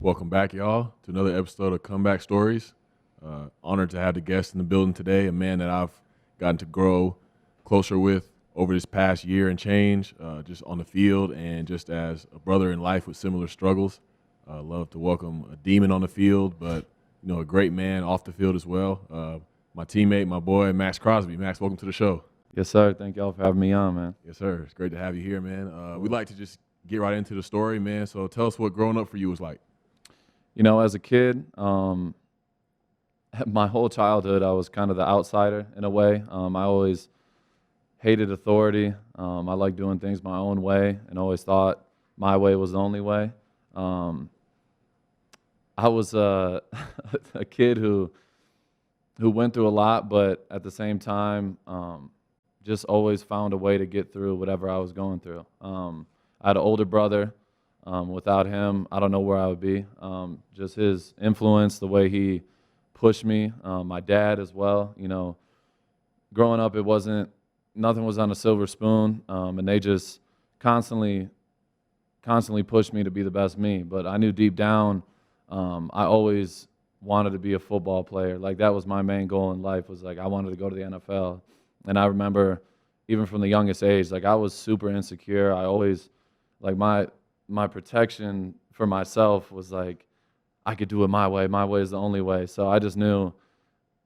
Welcome back, y'all, to another episode of Comeback Stories. Honored to have the guest in the building today, a man that I've gotten to grow closer with over this past year and change, just on the field and just as a brother in life with similar struggles. Love to welcome a demon on the field, but a great man off the field as well. My teammate, my boy, Maxx Crosby. Max, welcome to the show. Yes, sir. Thank y'all for having me on, man. Yes, sir. It's great to have you here, man. We'd like to just get right into the story, man. So tell us what growing up for you was like. As a kid, my whole childhood, I was kind of the outsider in a way. I always hated authority. I liked doing things my own way and always thought my way was the only way. I was a kid who went through a lot, but at the same time, just always found a way to get through whatever I was going through. I had an older brother. Without him, I don't know where I would be. Just his influence, the way he pushed me, my dad as well. Growing up, nothing was on a silver spoon, and they just constantly pushed me to be the best me. But I knew deep down, I always wanted to be a football player. Like, that was my main goal in life, was like I wanted to go to the NFL. And I remember, even from the youngest age, like I was super insecure. I always, like my protection for myself was like, I could do it my way. My way is the only way. So I just knew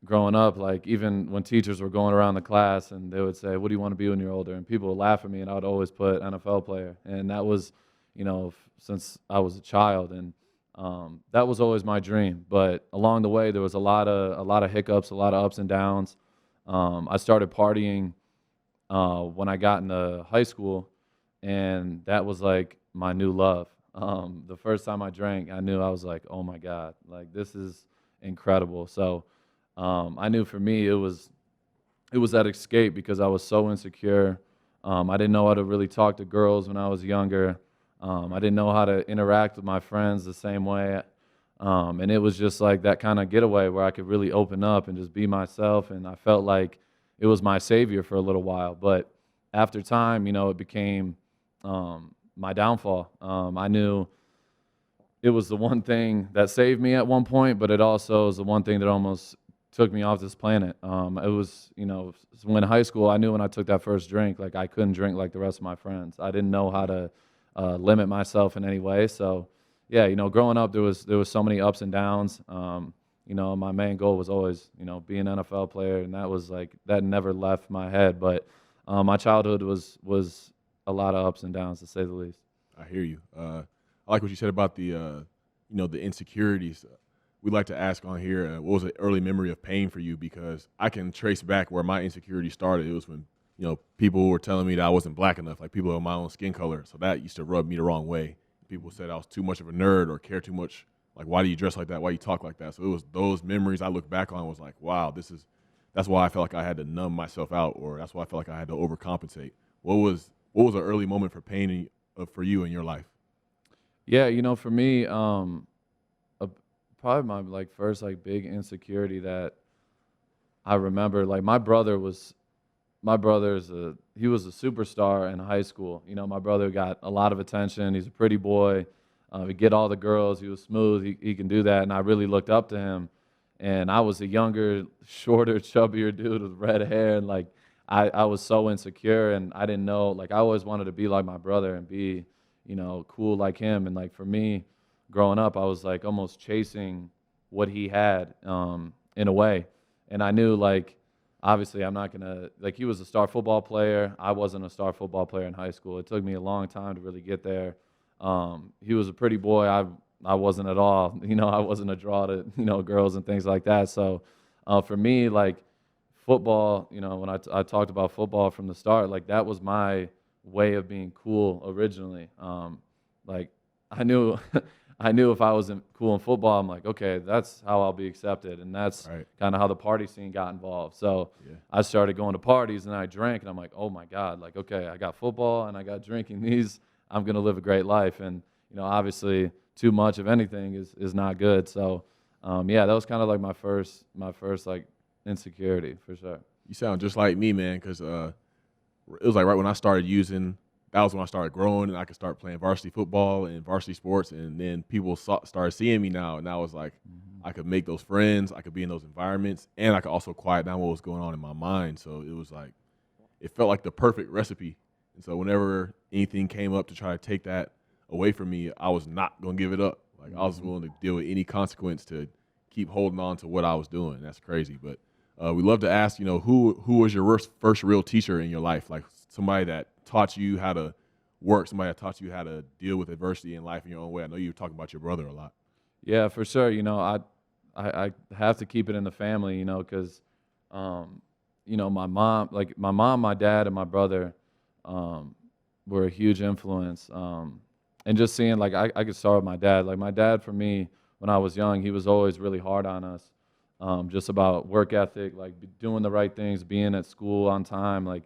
growing up, like even when teachers were going around the class and they would say, what do you want to be when you're older? And people would laugh at me, and I would always put NFL player. And that was, since I was a child. And that was always my dream. But along the way, there was a lot of hiccups, a lot of ups and downs. I started partying when I got into high school, and that was like my new love. The first time I drank, I knew, I was like, oh my God, like this is incredible. So I knew for me it was that escape, because I was so insecure. I didn't know how to really talk to girls when I was younger. I didn't know how to interact with my friends the same way. And it was just like that kind of getaway where I could really open up and just be myself. And I felt like it was my savior for a little while. But after time, it became my downfall. I knew it was the one thing that saved me at one point, but it also was the one thing that almost took me off this planet. It was, when in high school, I knew when I took that first drink, like I couldn't drink like the rest of my friends. I didn't know how to limit myself in any way. So, yeah, growing up, there was so many ups and downs. My main goal was always, be an NFL player, and that was like, that never left my head. But my childhood was a lot of ups and downs, to say the least. I hear you. I like what you said about the insecurities. We like to ask on here, what was an early memory of pain for you? Because I can trace back where my insecurity started. It was when, people were telling me that I wasn't black enough, like people of my own skin color. So that used to rub me the wrong way. People said I was too much of a nerd or care too much. Like, why do you dress like that? Why you talk like that? So it was those memories I look back on, was like, wow, that's why I felt like I had to numb myself out, or that's why I felt like I had to overcompensate. What was an early moment for pain for you in your life? Yeah, for me, probably my first big insecurity that I remember, like my brother was a superstar in high school. My brother got a lot of attention. He's a pretty boy. He'd get all the girls. He was smooth. He can do that, and I really looked up to him. And I was a younger, shorter, chubbier dude with red hair, and I was so insecure, and I didn't know, I always wanted to be like my brother and be, cool like him. And for me, growing up, I was almost chasing what he had, in a way. And I knew obviously I'm not gonna, he was a star football player. I wasn't a star football player in high school. It took me a long time to really get there. He was a pretty boy. I wasn't at all. I wasn't a draw to, girls and things like that. So for me, football, when I talked about football from the start, that was my way of being cool originally. I knew I knew if I wasn't cool in football, I'm like, okay, that's how I'll be accepted. And that's Right. kind of how the party scene got involved. So Yeah. I started going to parties and I drank, and I'm like, oh my God, okay, I got football and I got drinking. I'm going to live a great life. And, obviously too much of anything is not good. So, yeah, that was kind of my first insecurity for sure. You sound just like me, man, because it was right when I started using that was when I started growing and I could start playing varsity football and varsity sports. And then people started seeing me now. And I was like, I could make those friends. I could be in those environments. And I could also quiet down what was going on in my mind. So it was like, it felt like the perfect recipe. And so whenever anything came up to try to take that away from me, I was not going to give it up. Like I was willing to deal with any consequence to keep holding on to what I was doing. That's crazy. But we love to ask, who was your first real teacher in your life? Like somebody that taught you how to work, somebody that taught you how to deal with adversity in life in your own way. I know you were talking about your brother a lot. Yeah, for sure. I have to keep it in the family, because, my mom, my dad, and my brother were a huge influence. And just seeing, like, I could start with my dad. Like, my dad, for me, when I was young, he was always really hard on us, just about work ethic, like doing the right things, being at school on time, like,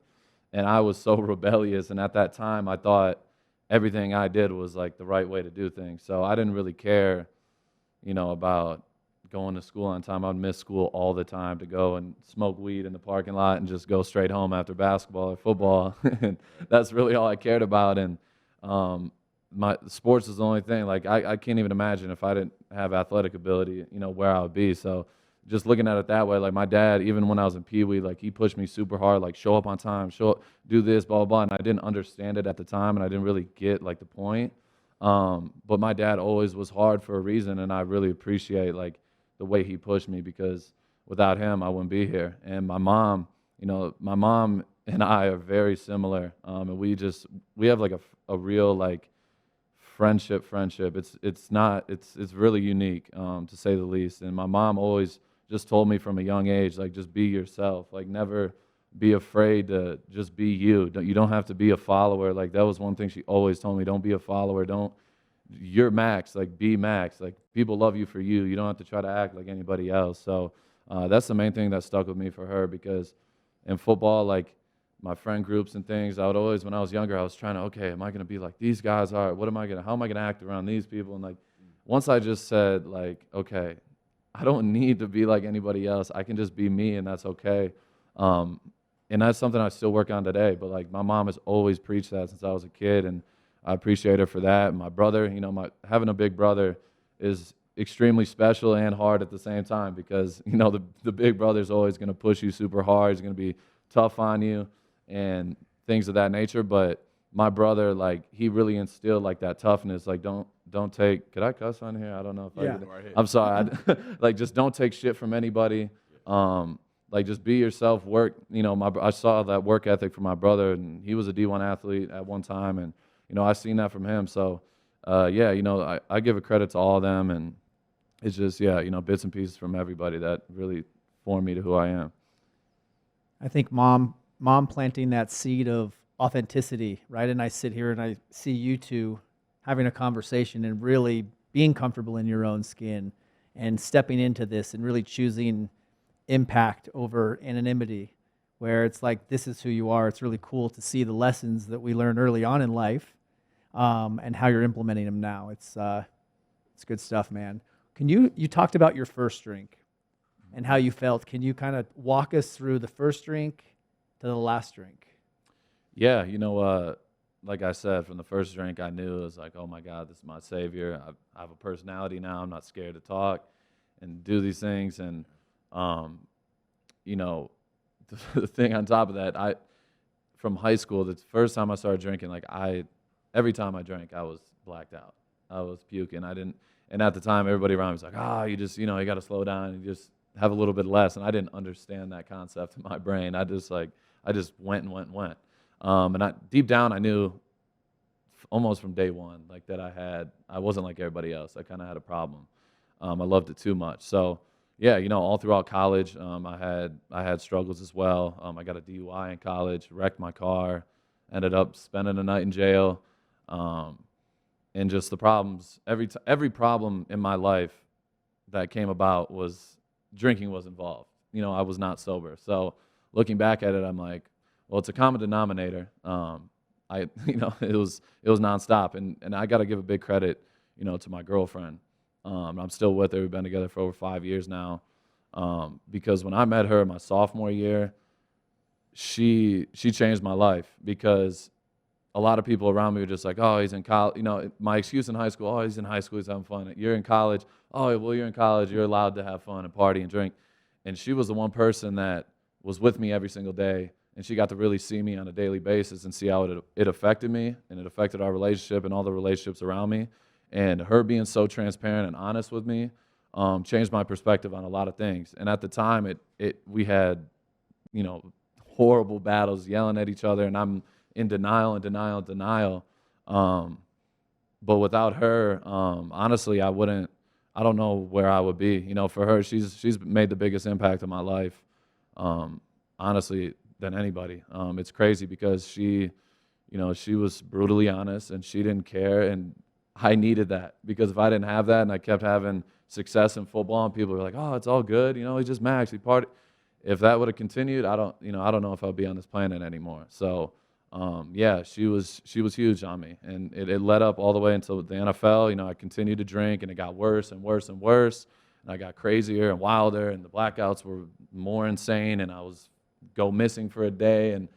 and I was so rebellious. And at that time, I thought everything I did was, like, the right way to do things. So I didn't really care, about going to school on time. I'd miss school all the time to go and smoke weed in the parking lot and just go straight home after basketball or football. And that's really all I cared about. And my sports is the only thing. Like, I can't even imagine if I didn't have athletic ability, where I would be. So just looking at it that way, like my dad, even when I was in Pee Wee, like he pushed me super hard, like show up on time, do this, blah, blah, blah. And I didn't understand it at the time, and I didn't really get like the point. But my dad always was hard for a reason, and I really appreciate like the way he pushed me, because without him, I wouldn't be here. And my mom and I are very similar, and we have like a real like friendship. It's really unique, to say the least. And my mom always just told me from a young age, like, just be yourself, like never be afraid to just be you. You don't have to be a follower. Like that was one thing she always told me, don't be a follower. You're Maxx, like be Maxx. Like people love you for you. You don't have to try to act like anybody else. So that's the main thing that stuck with me for her, because in football, like my friend groups and things, I would always, when I was younger, I was trying to, okay, am I going to be like these guys are? How am I going to act around these people? And like, once I just said like, okay, I don't need to be like anybody else. I can just be me, and that's okay. And that's something I still work on today. But like my mom has always preached that since I was a kid, and I appreciate her for that. And my brother, having a big brother is extremely special and hard at the same time, because the big brother is always going to push you super hard. He's going to be tough on you and things of that nature. But my brother, like, he really instilled like that toughness. Like, don't take. Could I cuss on here? I don't know if Yeah. I could. I'm sorry. Like, just don't take shit from anybody. Like, just be yourself. Work. I saw that work ethic from my brother, and he was a D1 athlete at one time, and I seen that from him. So, I give a credit to all of them, and it's just bits and pieces from everybody that really formed me to who I am. I think mom planting that seed of authenticity, right? And I sit here and I see you two having a conversation and really being comfortable in your own skin and stepping into this and really choosing impact over anonymity, where it's like, this is who you are. It's really cool to see the lessons that we learned early on in life, and how you're implementing them now. It's good stuff, man. You talked about your first drink and how you felt. Can you kind of walk us through the first drink to the last drink? Yeah, like I said, from the first drink, I knew it was like, oh my God, this is my savior. I have a personality now. I'm not scared to talk and do these things. And, the thing on top of that, from high school, the first time I started drinking, like every time I drank, I was blacked out. I was puking. And at the time, everybody around me was like, you just, you got to slow down and just have a little bit less. And I didn't understand that concept in my brain. I just went and went and went. And deep down, I knew almost from day one, like that I wasn't like everybody else. I kind of had a problem. I loved it too much. So yeah, all throughout college, I had struggles as well. I got a DUI in college, wrecked my car, ended up spending a night in jail. And just the problems, every problem in my life that came about was drinking was involved. I was not sober. So looking back at it, I'm like, well, it's a common denominator. It was nonstop, and I got to give a big credit, to my girlfriend. I'm still with her. We've been together for over 5 years now. Because when I met her my sophomore year, she changed my life, because a lot of people around me were just like, oh, he's in college. You know, my excuse in high school, oh, he's in high school, he's having fun. You're in college. Oh, well, you're in college. You're allowed to have fun and party and drink. And she was the one person that was with me every single day, and she got to really see me on a daily basis and see how it affected me, and it affected our relationship and all the relationships around me. And her being so transparent and honest with me changed my perspective on a lot of things. And at the time, we had, you know, horrible battles, yelling at each other, and I'm in denial and denial and denial. But without her, honestly, I don't know where I would be. You know, for her, she's made the biggest impact in my life, honestly, than anybody. It's crazy because she was brutally honest and she didn't care, and I needed that, because if I didn't have that and I kept having success in football and people were like, oh, it's all good, you know, he's just Max, he party. If that would have continued, I don't know if I'd be on this planet anymore. So, yeah, she was huge on me, and it led up all the way until the NFL. You know, I continued to drink, and it got worse and worse and worse, and I got crazier and wilder, and the blackouts were more insane, and I was go missing for a day, and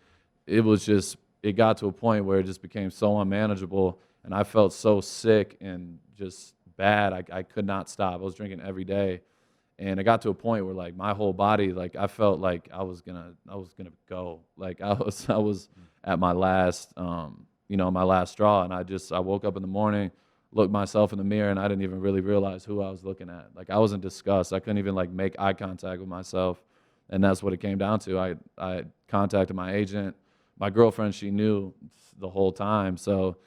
it got to a point where it just became so unmanageable, and I felt so sick and just bad. I could not stop. I was drinking every day. And it got to a point where, like, my whole body, like, I felt like I was gonna go. Like, I was at my last, my last straw. And I woke up in the morning, looked myself in the mirror, and I didn't even really realize who I was looking at. Like, I was in disgust. I couldn't even, like, make eye contact with myself. And that's what it came down to. I contacted my agent. My girlfriend, she knew the whole time. So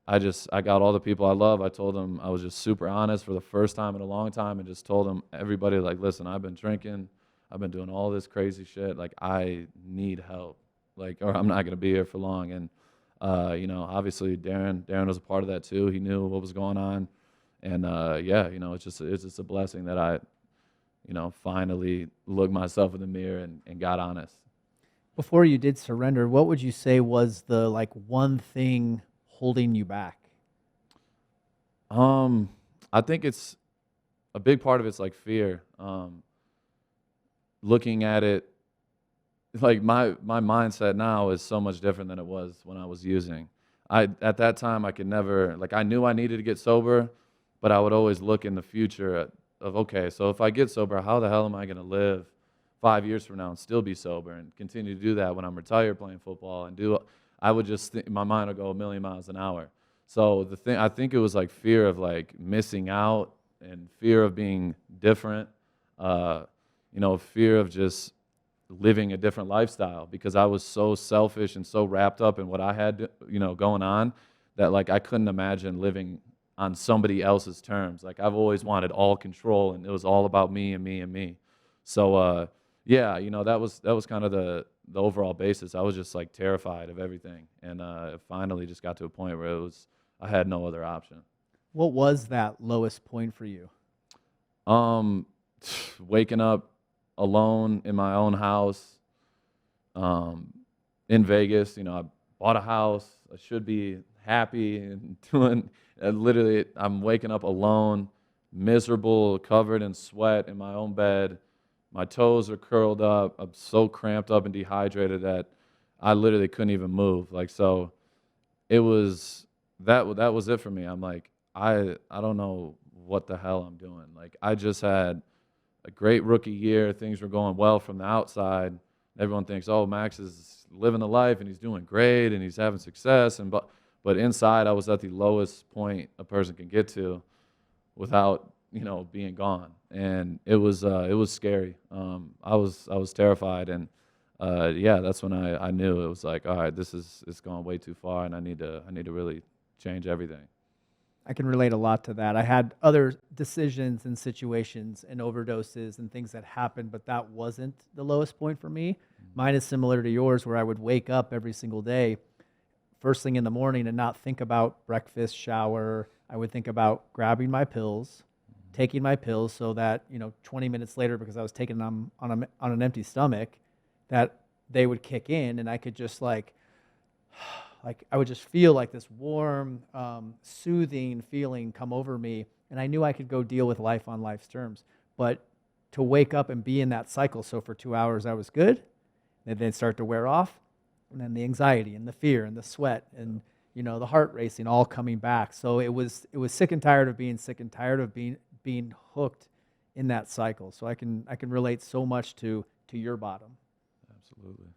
I got all the people I love. I told them, I was just super honest for the first time in a long time, and just told them, everybody, like, listen, I've been drinking, I've been doing all this crazy shit. Like, I need help, like, or I'm not going to be here for long. And, obviously Darren was a part of that too. He knew what was going on. And, it's just a blessing that I, finally looked myself in the mirror and got honest. Before you did surrender, what would you say was the, like, one thing holding you back? I think it's a big part of it's like fear. Looking at it, like my mindset now is so much different than it was when I was using. At that time I could never, like, I knew I needed to get sober, but I would always look in the future of, okay, so if I get sober, how the hell am I going to live 5 years from now and still be sober and continue to do that when I'm retired playing football and do. I would just my mind would go a million miles an hour. So I think it was like fear of, like, missing out, and fear of being different, fear of just living a different lifestyle, because I was so selfish and so wrapped up in what I had, going on, that, like, I couldn't imagine living on somebody else's terms. Like, I've always wanted all control, and it was all about me and me and me. So, that was kind of the overall basis. I was just, like, terrified of everything, and it finally just got to a point where I had no other option. What was that lowest point for you? Waking up alone in my own house, in Vegas. I bought a house. I should be happy and doing. Literally, I'm waking up alone, miserable, covered in sweat in my own bed. My toes are curled up. I'm so cramped up and dehydrated that I literally couldn't even move. Like, so it was that was it for me. I'm like, I don't know what the hell I'm doing. Like, I just had a great rookie year. Things were going well from the outside. Everyone thinks, oh, Max is living the life and he's doing great and he's having success. But inside, I was at the lowest point a person can get to without, being gone. And it was scary. I was terrified, and that's when I knew it was like, all right, it's gone way too far, and I need to really change everything. I can relate a lot to that. I had other decisions and situations and overdoses and things that happened, but that wasn't the lowest point for me. Mine is similar to yours, where I would wake up every single day, first thing in the morning, and not think about breakfast, shower. I would think about grabbing my pills, taking my pills, so that 20 minutes later, because I was taking them on an empty stomach, that they would kick in, and I could just like I would just feel like this warm, soothing feeling come over me, and I knew I could go deal with life on life's terms. But to wake up and be in that cycle, so for 2 hours I was good, and then start to wear off, and then the anxiety and the fear and the sweat, and the heart racing, all coming back. So it was sick and tired of being sick and tired of being hooked in that cycle. So I can relate so much to your bottom. Absolutely.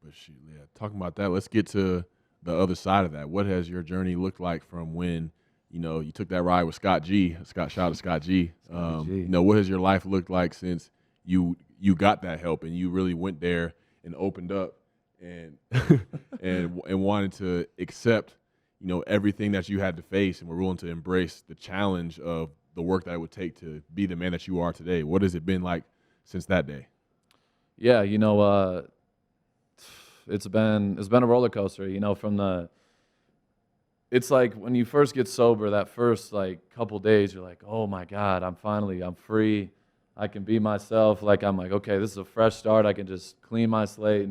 But shoot, yeah, talking about that, let's get to the other side of that. What has your journey looked like from when, you took that ride with Scott G? Shout out to Scott G. What has your life looked like since you got that help and you really went there and opened up and and wanted to accept, everything that you had to face and were willing to embrace the challenge of the work that it would take to be the man that you are today? What has it been like since that day? Yeah, it's been a roller coaster, it's like when you first get sober, that first like couple days, you're like, oh my God, I'm free. I can be myself. Like, I'm like, okay, this is a fresh start. I can just clean my slate.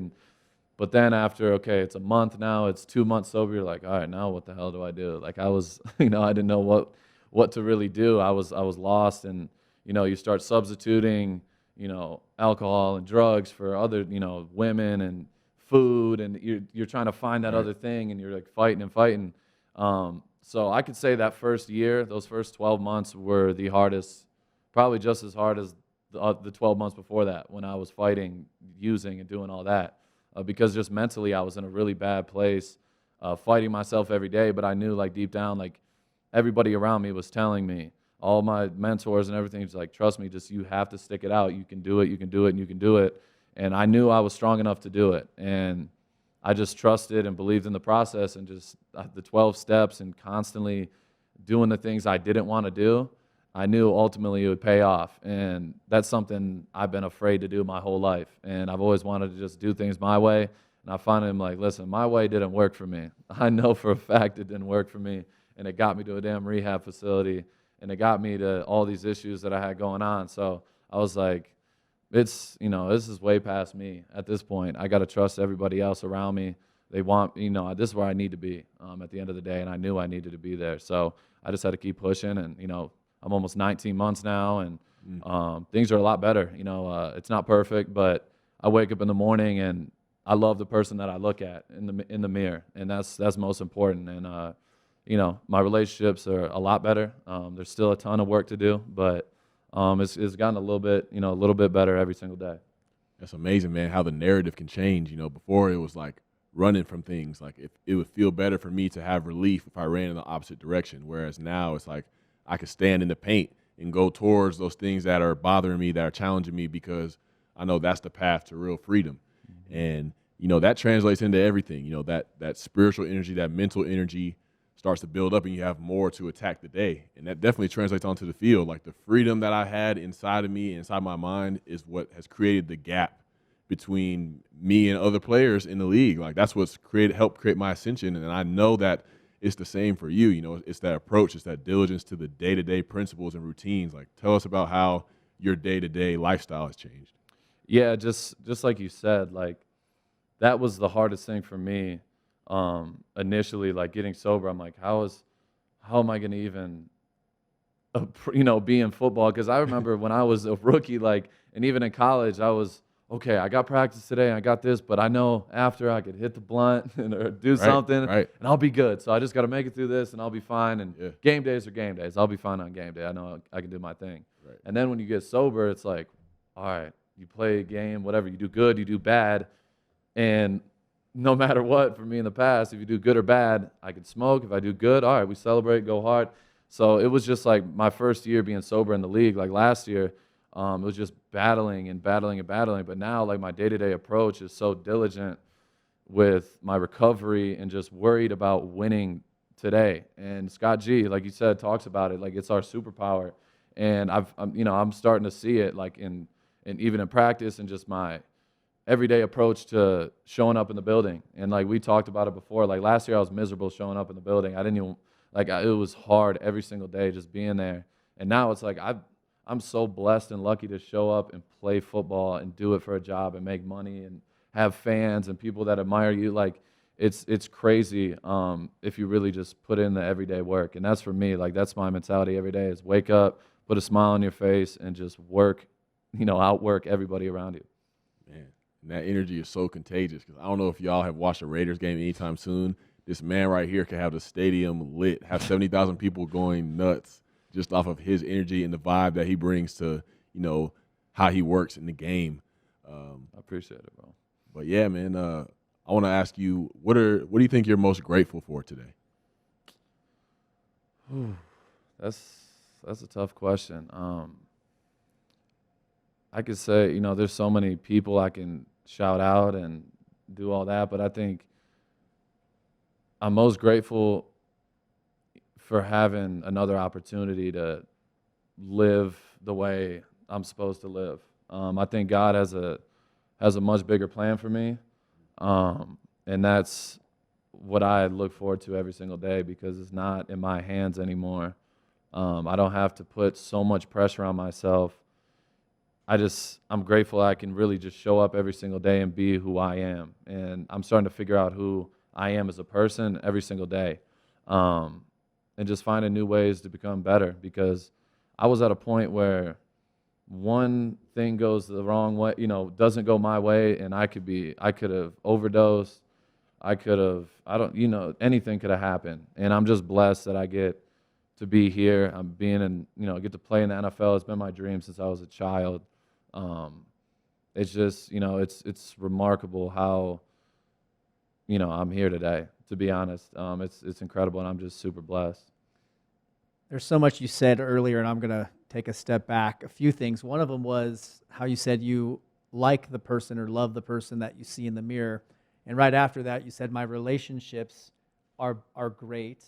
But then after, okay, it's a month now, it's 2 months sober. You're like, all right, now what the hell do I do? Like I was, I didn't know what to really do. I was lost, and you start substituting, alcohol and drugs for other, women and food, and you're trying to find that other thing, and you're like fighting and fighting. So I could say that first year, those first 12 months were the hardest, probably just as hard as the 12 months before that when I was fighting, using, and doing all that. Because just mentally I was in a really bad place, fighting myself every day, but I knew like deep down, like everybody around me was telling me, all my mentors and everything was like, trust me, just you have to stick it out. You can do it, you can do it, and you can do it. And I knew I was strong enough to do it. And I just trusted and believed in the process, and just the 12 steps and constantly doing the things I didn't want to do. I knew ultimately it would pay off. And that's something I've been afraid to do my whole life. And I've always wanted to just do things my way. And I finally am like, listen, my way didn't work for me. I know for a fact it didn't work for me. And it got me to a damn rehab facility. And it got me to all these issues that I had going on. So I was like, this is way past me at this point. I got to trust everybody else around me. They want, this is where I need to be at the end of the day. And I knew I needed to be there. So I just had to keep pushing. And, I'm almost 19 months now, and things are a lot better. It's not perfect, but I wake up in the morning and I love the person that I look at in the mirror, and that's most important. And my relationships are a lot better. There's still a ton of work to do, but it's gotten a little bit better every single day. That's amazing, man, how the narrative can change. Before it was like running from things. Like it would feel better for me to have relief if I ran in the opposite direction, whereas now it's like I could stand in the paint and go towards those things that are bothering me, that are challenging me, because I know that's the path to real freedom. Mm-hmm. And, that translates into everything. That spiritual energy, that mental energy starts to build up, and you have more to attack the day. And that definitely translates onto the field. Like the freedom that I had inside of me, inside my mind, is what has created the gap between me and other players in the league. Like that's what's helped create my ascension. And I know that it's the same for you. It's that approach, it's that diligence to the day-to-day principles and routines. Like, tell us about how your day-to-day lifestyle has changed. Yeah, just like you said, like that was the hardest thing for me initially, like getting sober. I'm like, how am I going to even, be in football? Because I remember when I was a rookie, like, and even in college, I was, okay, I got practice today, I got this, but I know after I could hit the blunt or do something, and I'll be good. So I just got to make it through this, and I'll be fine. And game days are game days. I'll be fine on game day. I know I can do my thing. Right. And then when you get sober, it's like, all right, you play a game, whatever, you do good, you do bad, and no matter what, for me in the past, if you do good or bad, I could smoke. If I do good, all right, we celebrate, go hard. So it was just like my first year being sober in the league. Like last year, it was just battling and battling and battling. But now, like my day-to-day approach is so diligent with my recovery and just worried about winning today. And Scott G, like you said, talks about it like it's our superpower. And I'm starting to see it like in even in practice and just my everyday approach to showing up in the building. And like we talked about it before, like last year I was miserable showing up in the building. I didn't even it was hard every single day just being there. And now it's like I'm so blessed and lucky to show up and play football and do it for a job and make money and have fans and people that admire you. Like it's crazy if you really just put in the everyday work. And that's for me, like that's my mentality every day is wake up, put a smile on your face and just work, outwork everybody around you. Man, And that energy is so contagious because I don't know if y'all have watched a Raiders game anytime soon. This man right here could have the stadium lit, have 70,000 people going nuts just off of his energy and the vibe that he brings to, how he works in the game. I appreciate it, bro. But yeah, man, I want to ask you, what do you think you're most grateful for today? That's a tough question. I could say, there's so many people I can shout out and do all that, but I think I'm most grateful for having another opportunity to live the way I'm supposed to live. I think God has a much bigger plan for me, and that's what I look forward to every single day because it's not in my hands anymore. I don't have to put so much pressure on myself. I'm grateful I can really just show up every single day and be who I am. And I'm starting to figure out who I am as a person every single day. And just finding new ways to become better because I was at a point where one thing goes the wrong way, doesn't go my way, and I could have overdosed. Anything could have happened. And I'm just blessed that I get to be here. I'm get to play in the NFL. It's been my dream since I was a child. It's just, it's remarkable how, I'm here today, to be honest. It's incredible, and I'm just super blessed. There's so much you said earlier, and I'm going to take a step back. A few things. One of them was how you said you like the person or love the person that you see in the mirror. And right after that, you said my relationships are great.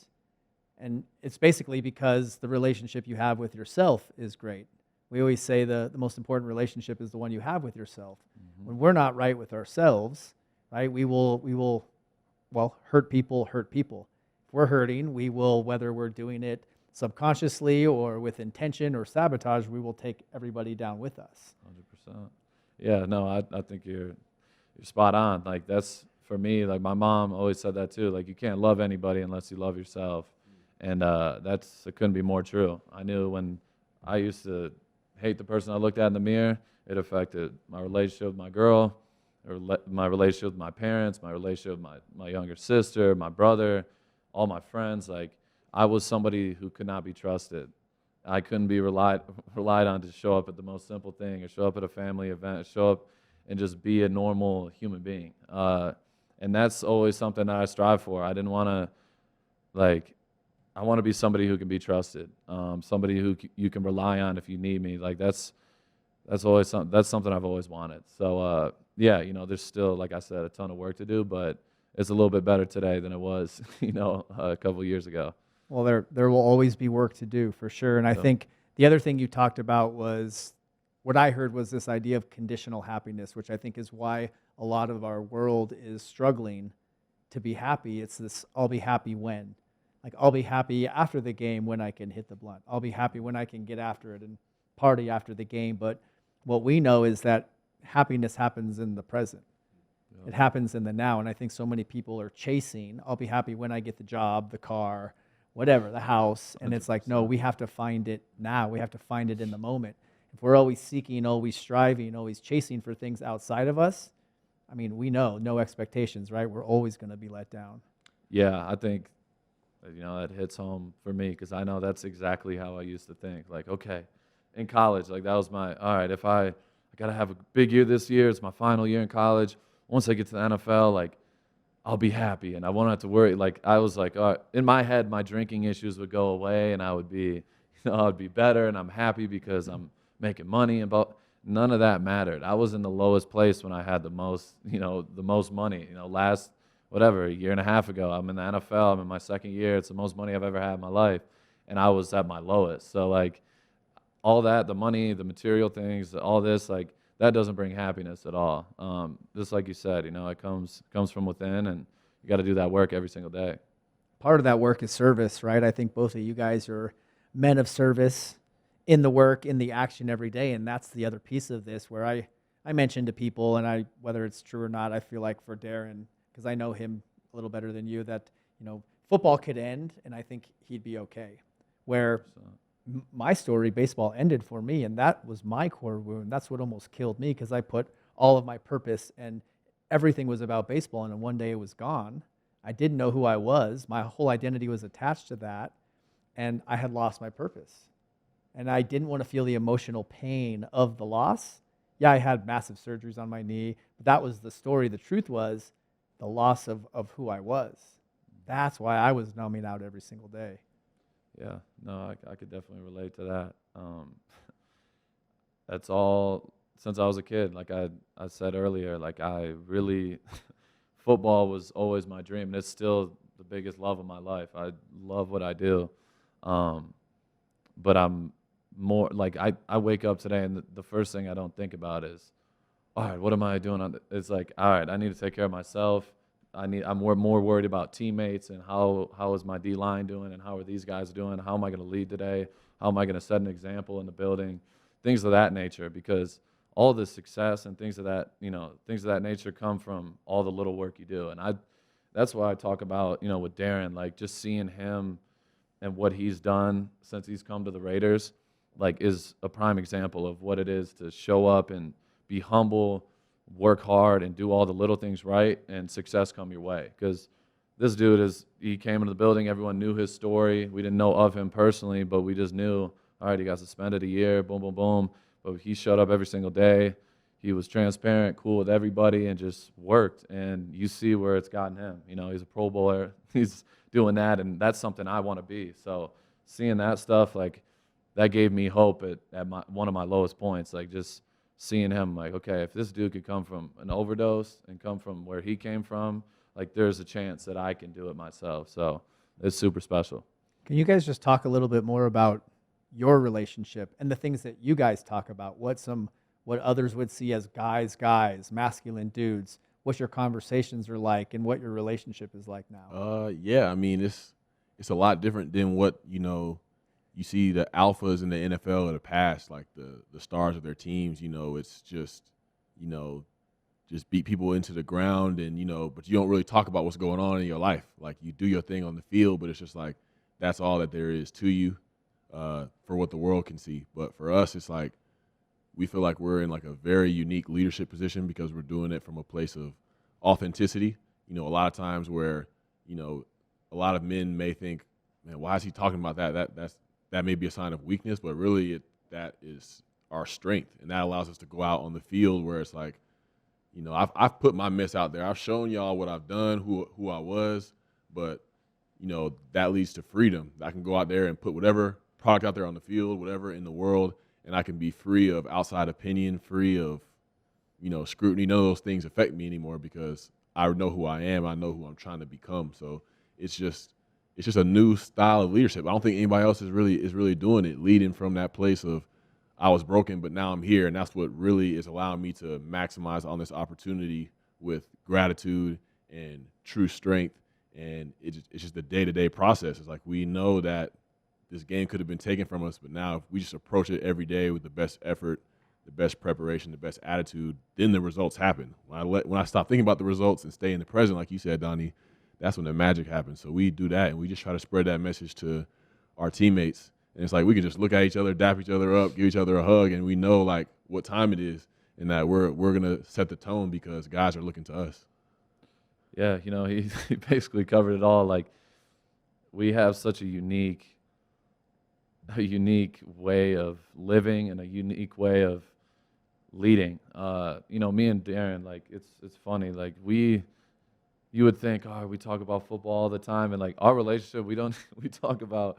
And it's basically because the relationship you have with yourself is great. We always say the most important relationship is the one you have with yourself. Mm-hmm. When we're not right with ourselves, right, we will hurt people. If we're hurting, we will, whether we're doing it subconsciously or with intention or sabotage, we will take everybody down with us. 100%. Yeah, no, I think you're spot on. Like that's, for me, like my mom always said that too. Like you can't love anybody unless you love yourself. And it couldn't be more true. I knew when I used to hate the person I looked at in the mirror, it affected my relationship with my girl, or my relationship with my parents, my relationship with my younger sister, my brother, all my friends. Like I was somebody who could not be trusted. I couldn't be relied on to show up at the most simple thing, or show up at a family event, or show up and just be a normal human being. And that's always something that I strive for. I didn't want to, I want to be somebody who can be trusted, somebody who you can rely on if you need me. Like that's something I've always wanted. So there's still, like I said, a ton of work to do, but it's a little bit better today than it was, a couple of years ago. Well, there will always be work to do for sure. And I think the other thing you talked about was, what I heard was this idea of conditional happiness, which I think is why a lot of our world is struggling to be happy. It's this, I'll be happy when. Like, I'll be happy after the game when I can hit the blunt. I'll be happy when I can get after it and party after the game. But what we know is that happiness happens in the present. It happens in the now. And I think so many people are chasing, I'll be happy when I get the job, the car, whatever, the house. And 100%. It's like, no, we have to find it now. We have to find it in the moment. If we're always seeking, always striving, always chasing for things outside of us, I mean, we know, no expectations, right? We're always going to be let down. Yeah, I think, that hits home for me because I know that's exactly how I used to think. Like, okay, in college, like that was all right, if I got to have a big year this year, it's my final year in college. Once I get to the NFL, like, I'll be happy and I won't have to worry. Like, I was like, all right, in my head, my drinking issues would go away and I would be, I'd be better and I'm happy because I'm making money. But none of that mattered. I was in the lowest place when I had the most money. A year and a half ago, I'm in the NFL. I'm in my second year. It's the most money I've ever had in my life. And I was at my lowest. So, like, all that, the money, the material things, all this, like, that doesn't bring happiness at all. Just like you said, it comes from within, and you got to do that work every single day. Part of that work is service, right? I think both of you guys are men of service in the work, in the action every day. And that's the other piece of this where I mentioned to people, and whether it's true or not, I feel like for Darren, because I know him a little better than you, that, football could end and I think he'd be okay. Where my story, baseball ended for me, and that was my core wound. That's what almost killed me because I put all of my purpose, and everything was about baseball. And then one day it was gone. I didn't know who I was. My whole identity was attached to that, and I had lost my purpose. And I didn't want to feel the emotional pain of the loss. Yeah, I had massive surgeries on my knee, but that was the story. The truth was the loss of who I was. That's why I was numbing out every single day. Yeah, no, I could definitely relate to that. That's all since I was a kid. Like I said earlier, like I really, football was always my dream, and it's still the biggest love of my life. I love what I do. But I'm more like I wake up today, and the first thing I don't think about is, all right, what am I doing? It's like, all right, I need to take care of myself. I'm more worried about teammates and how is my D line doing and how are these guys doing? How am I going to lead today? How am I going to set an example in the building? Things of that nature, because all the success and things of that nature come from all the little work you do. And that's why I talk about, with Darren, like just seeing him and what he's done since he's come to the Raiders, like is a prime example of what it is to show up and be humble, work hard, and do all the little things right, and success come your way. Because this dude he came into the building, everyone knew his story. We didn't know of him personally, but we just knew, all right, he got suspended a year, boom, boom, boom. But he showed up every single day. He was transparent, cool with everybody, and just worked. And you see where it's gotten him. He's a Pro Bowler. He's doing that, and that's something I want to be. So seeing that stuff, like, that gave me hope at one of my lowest points. Like, just seeing him, like, okay, if this dude could come from an overdose and come from where he came from, like, there's a chance that I can do it myself. So it's super special. Can you guys just talk a little bit more about your relationship and the things that you guys talk about? What others would see as guys, masculine dudes, what your conversations are like, and what your relationship is like now? Yeah, I mean, it's a lot different than what, you see the alphas in the NFL of the past, like the stars of their teams. It's just, just beat people into the ground, and but you don't really talk about what's going on in your life. Like, you do your thing on the field, but it's just like that's all that there is to you, for what the world can see. But for us, it's like we feel like we're in like a very unique leadership position because we're doing it from a place of authenticity. A lot of times where a lot of men may think, man, why is he talking about that? That may be a sign of weakness, but really that is our strength, and that allows us to go out on the field where it's like, I've put my mess out there. I've shown y'all what I've done, who I was, but that leads to freedom. I can go out there and put whatever product out there on the field, whatever in the world, and I can be free of outside opinion, free of scrutiny. None of those things affect me anymore because I know who I am. I know who I'm trying to become. So it's just a new style of leadership. I don't think anybody else is really doing it, leading from that place of I was broken, but now I'm here, and that's what really is allowing me to maximize on this opportunity with gratitude and true strength. And it's just the day-to-day process. It's like we know that this game could have been taken from us, but now if we just approach it every day with the best effort, the best preparation, the best attitude, then the results happen. When I stop thinking about the results and stay in the present, like you said, Donnie, that's when the magic happens. So we do that, and we just try to spread that message to our teammates. And it's like we can just look at each other, dap each other up, give each other a hug, and we know like what time it is, and that we're gonna set the tone because guys are looking to us. Yeah, he basically covered it all. Like, we have such a unique way of living and a unique way of leading. Me and Darren, like, it's funny. Like, you would think, oh, we talk about football all the time, and like our relationship, we don't really talk about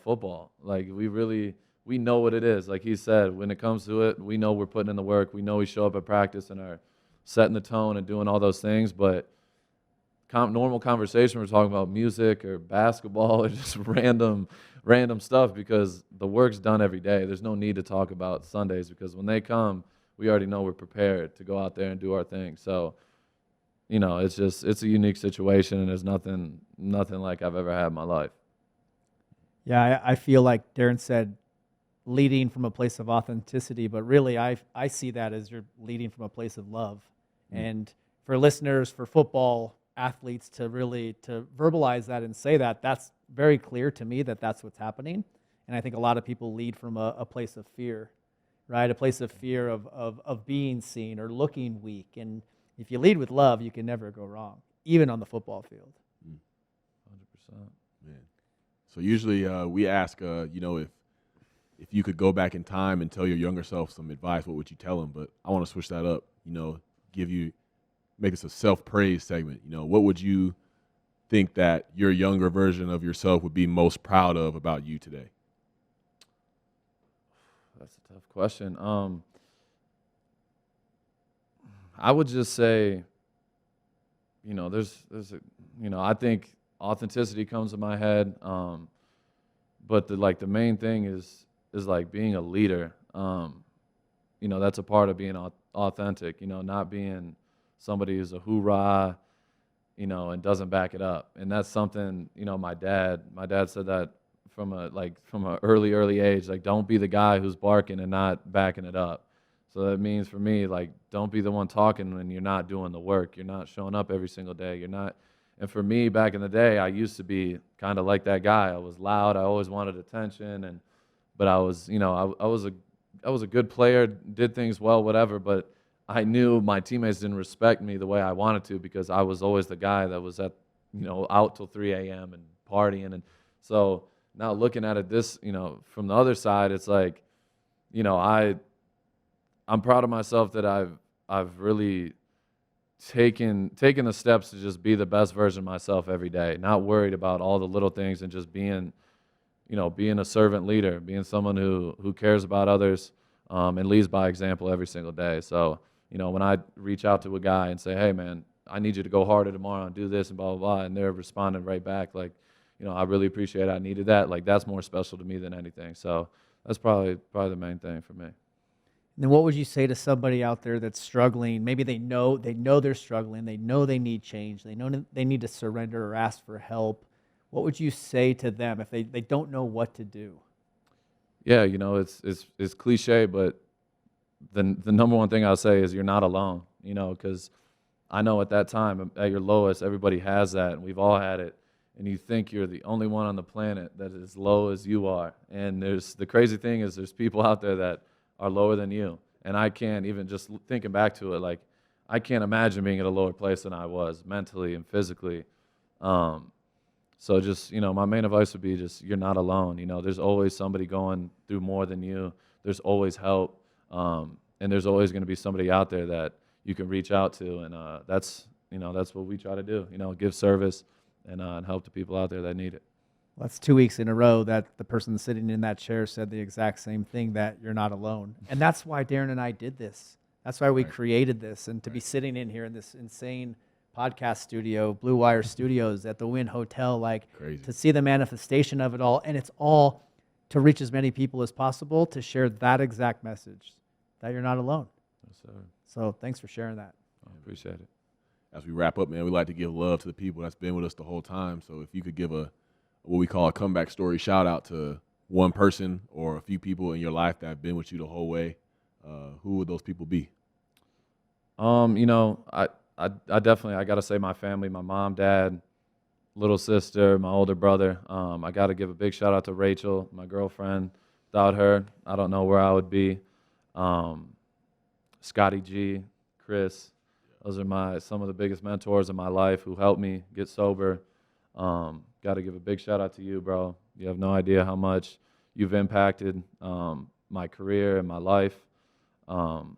football. Like, we know what it is. Like he said, when it comes to it, we know we're putting in the work. We know we show up at practice and are setting the tone and doing all those things. But normal conversation, we're talking about music or basketball or just random stuff because the work's done every day. There's no need to talk about Sundays because when they come, we already know we're prepared to go out there and do our thing. So it's a unique situation, and there's nothing like I've ever had in my life. Yeah, I feel like Darren said, leading from a place of authenticity, but really I see that as you're leading from a place of love. And for listeners, for football athletes to verbalize that and say that, that's very clear to me that that's what's happening. And I think a lot of people lead from a place of fear. right? A place of fear of being seen or looking weak. And if you lead with love, you can never go wrong, even on the football field. 100%. Man. So usually we ask, if you could go back in time and tell your younger self some advice, what would you tell them? But I want to switch that up, make this a self-praise segment. What would you think that your younger version of yourself would be most proud of about you today? That's a tough question. I would just say, I think authenticity comes to my head. But the main thing is like being a leader. That's a part of being authentic, not being somebody who's a hoorah, and doesn't back it up. And that's something, my dad said that from a early age, like, don't be the guy who's barking and not backing it up. So that means for me, like, don't be the one talking when you're not doing the work. You're not showing up every single day. And for me, back in the day, I used to be kind of like that guy. I was loud. I always wanted attention, but I was, I was a good player, did things well, whatever. But I knew my teammates didn't respect me the way I wanted to because I was always the guy that was out till 3 a.m. and partying. And so now looking at it from the other side, it's like, I'm proud of myself that I've really taken the steps to just be the best version of myself every day, not worried about all the little things and just being a servant leader, being someone who cares about others and leads by example every single day. So, when I reach out to a guy and say, hey, man, I need you to go harder tomorrow and do this and blah, blah, blah, and they're responding right back like, I really appreciate it. I needed that. Like, that's more special to me than anything. So that's probably the main thing for me. And then what would you say to somebody out there that's struggling? Maybe they know they're struggling. They know they need change. They know they need to surrender or ask for help. What would you say to them if they don't know what to do? Yeah, it's cliche, but the number one thing I'll say is you're not alone, because I know at that time, at your lowest, everybody has that, and we've all had it, and you think you're the only one on the planet that is as low as you are. And the crazy thing is there's people out there that are lower than you. And I can't even, just thinking back to it, like, I can't imagine being at a lower place than I was mentally and physically. So just, my main advice would be just, you're not alone. There's always somebody going through more than you. There's always help. And there's always going to be somebody out there that you can reach out to. And that's what we try to do, give service and help the people out there that need it. Well, that's 2 weeks in a row that the person sitting in that chair said the exact same thing, that you're not alone. And that's why Darren and I did this. That's why we created this. And to be sitting in here in this insane podcast studio, Blue Wire Studios at the Wynn Hotel, like, crazy, to see the manifestation of it all. And it's all to reach as many people as possible, to share that exact message, that you're not alone. Yes, sir. So thanks for sharing that. I appreciate it. As we wrap up, man, we like to give love to the people that's been with us the whole time. So if you could give what we call a comeback story shout out to one person or a few people in your life that have been with you the whole way, who would those people be? I definitely, I got to say my family, my mom, dad, little sister, my older brother. I got to give a big shout out to Rachel, my girlfriend. Without her, I don't know where I would be. Scotty G, Chris, those are some of the biggest mentors in my life who helped me get sober. Got to give a big shout out to you, bro. You have no idea how much you've impacted my career and my life. And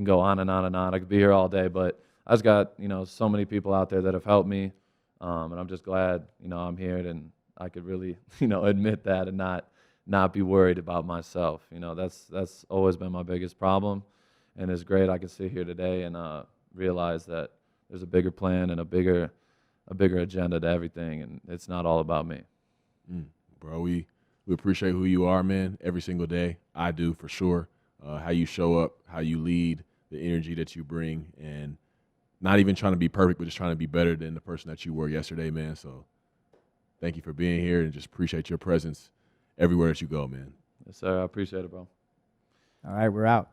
go on and on and on. I could be here all day, but I just got, so many people out there that have helped me. And I'm just glad, I'm here and I could really, admit that and not be worried about myself. That's always been my biggest problem. And it's great I can sit here today and realize that there's a bigger plan and a bigger agenda to everything, and it's not all about me. Bro, we appreciate who you are, man, every single day. I do, for sure. How you show up, how you lead, the energy that you bring, and not even trying to be perfect, but just trying to be better than the person that you were yesterday, man. So thank you for being here, and just appreciate your presence everywhere that you go, man. Yes, sir. I appreciate it, bro. All right, we're out.